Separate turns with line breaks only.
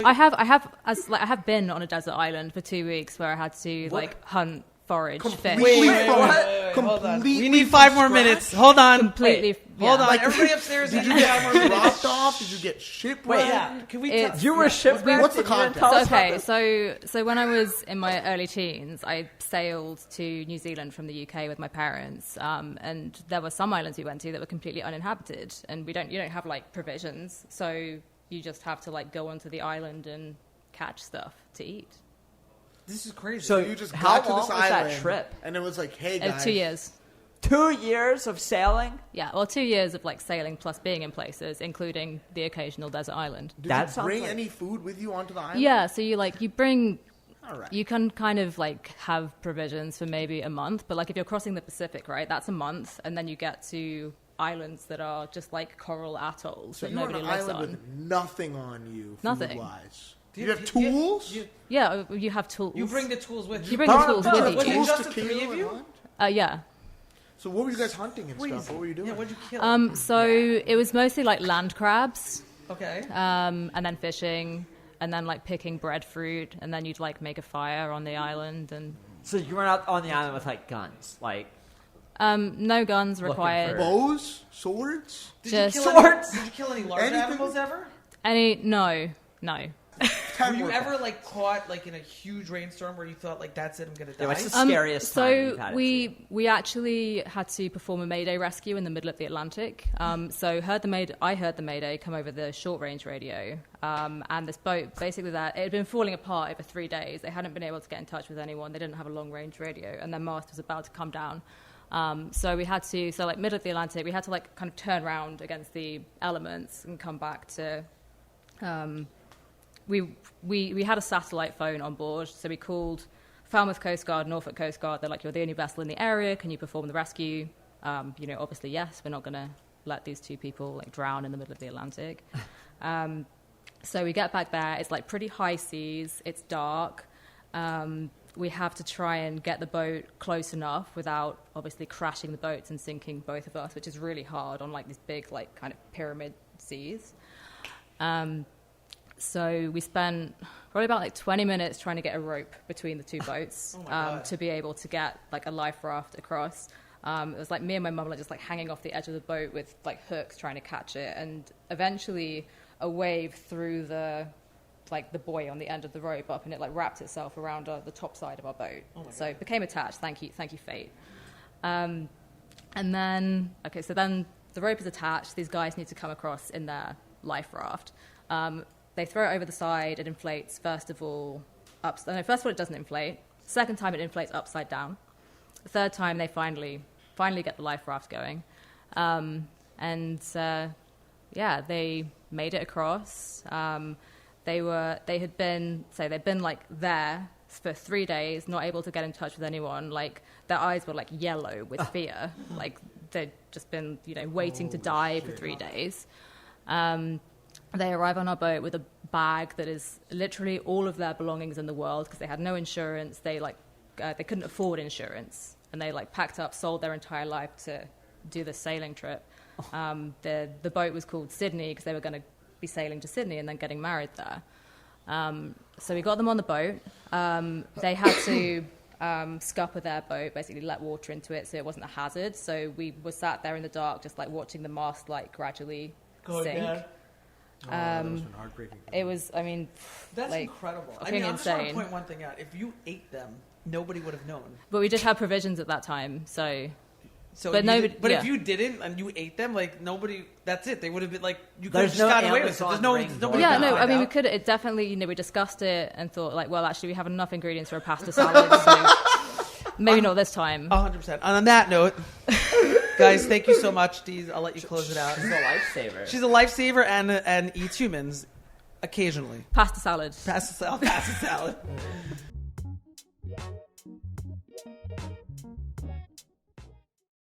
I have been on a desert island for 2 weeks where I had to hunt, forage, fish.
Wait, hold on. We need 5 more minutes. Hold on.
Completely.
Hold on. Everybody upstairs.
Did you get dropped off? Did you get shipwrecked?
Can we?
You were shipwrecked.
What's the context?
So when I was in my early teens, I sailed to New Zealand from the UK with my parents, and there were some islands we went to that were completely uninhabited, and you don't have provisions, so you just have to go onto the island and catch stuff to eat.
This is crazy.
So you just
how
got to
long
this
was
island,
that trip?
and it was like, hey guys.
2 years.
2 years of sailing?
Yeah, well, 2 years of sailing plus being in places, including the occasional desert island.
Did you bring any food with you onto the island?
Yeah, so you bring.
All right.
You can kind of have provisions for maybe a month, but if you're crossing the Pacific, right, that's a month, and then you get to islands that are just coral atolls that nobody lives on.
So you were on an island with nothing on you,
nothing.
food-wise. You have tools?
Yeah, you have tools.
You bring the tools with you.
You bring the tools with you.
Was it
Tools
just
to
the 3 of you?
Yeah.
So what were you guys hunting and stuff? What were you doing?
Yeah, what'd you kill?
So it was mostly land crabs.
Okay.
And then fishing, and then picking breadfruit, and then you'd make a fire on the island. And
So you were out on the island with guns,
no guns required.
Bows? Swords?
Did
Just
you kill any large
Anything?
animals ever?
No.
Were you ever caught in a huge rainstorm where you thought that's it, I'm gonna die?
what's the scariest time you've had
So we actually had to perform a Mayday rescue in the middle of the Atlantic. So I heard the Mayday come over the short range radio, and this boat basically it had been falling apart over 3 days. They hadn't been able to get in touch with anyone. They didn't have a long range radio, and their mast was about to come down. So we had to middle of the Atlantic. We had to kind of turn around against the elements and come back to. We had a satellite phone on board, so we called Falmouth Coast Guard, Norfolk Coast Guard. They're you're the only vessel in the area. Can you perform the rescue? Obviously yes. We're not going to let these 2 people drown in the middle of the Atlantic. So we get back there. It's pretty high seas. It's dark. We have to try and get the boat close enough without obviously crashing the boats and sinking both of us, which is really hard on these big kind of pyramid seas. So we spent probably about 20 minutes trying to get a rope between the 2 boats to be able to get a life raft across. It was me and my mum just hanging off the edge of the boat with hooks trying to catch it, and eventually a wave threw the buoy on the end of the rope up, and it wrapped itself around the top side of our boat. So it became attached. Thank you, fate. And then then the rope is attached. These guys need to come across in their life raft. They throw it over the side. It inflates, first of all, it doesn't inflate. Second time, it inflates upside down. The third time, they finally get the life raft going. They made it across. They'd been there for 3 days, not able to get in touch with anyone. Their eyes were yellow with fear. They'd just been, waiting to die for 3 days. They arrive on our boat with a bag that is literally all of their belongings in the world because they had no insurance. They couldn't afford insurance, and they packed up, sold their entire life to do this sailing trip. The boat was called Sydney because they were going to be sailing to Sydney and then getting married there. So we got them on the boat. They had to scupper their boat, basically let water into it so it wasn't a hazard. So we were sat there in the dark just watching the mast gradually sink.
That must have been heartbreaking.
It was,
that's incredible.
I'm
just trying to
insane.
point one thing out. If you ate them, nobody would have known.
But we did have provisions at that time, so
but if you didn't and you ate them, nobody. That's it. They would have been you could have just gotten away with it. There's nobody.
Yeah, no. We could. It definitely. We discussed it and thought well, actually, we have enough ingredients for a pasta salad, so maybe not this time.
100%. And on that note, guys, thank you so much, DeeZe. I'll let you close it out.
She's a lifesaver.
She's a lifesaver and eats humans occasionally.
Pasta salad.
Pasta salad.